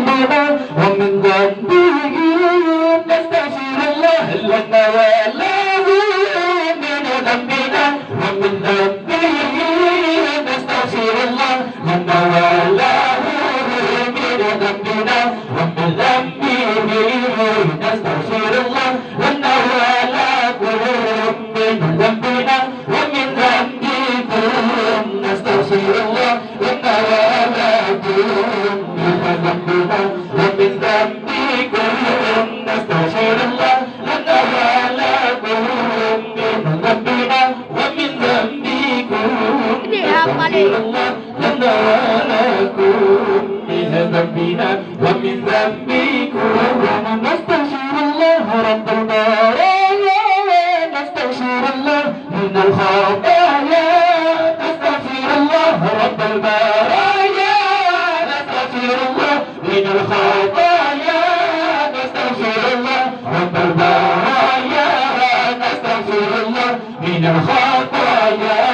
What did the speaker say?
ذنبنا ومن ذنبه نستغفر الله لنا وله من ذنبنا ومن ذنبه نستغفر الله لنا وله من ذنبنا ومن ذنبه نستغفر الله لنا ولكم من ذنبنا ومن ذنبكم نستغفر الله لنا ولكم من ذنبنا ومن ذنبكم نستغفر الله لنا ولكم من ذنبنا ومن ذنبكم نستغفر الله لنا ولكم من ذنبنا ومن ذنبكم نستغفر الله رب البرايا نستغفر الله من الخطايا نستغفر الله رب البرايا نستغفر الله من الخطايا نستغفر الله رب البرايا نستغفر الله من الخطايا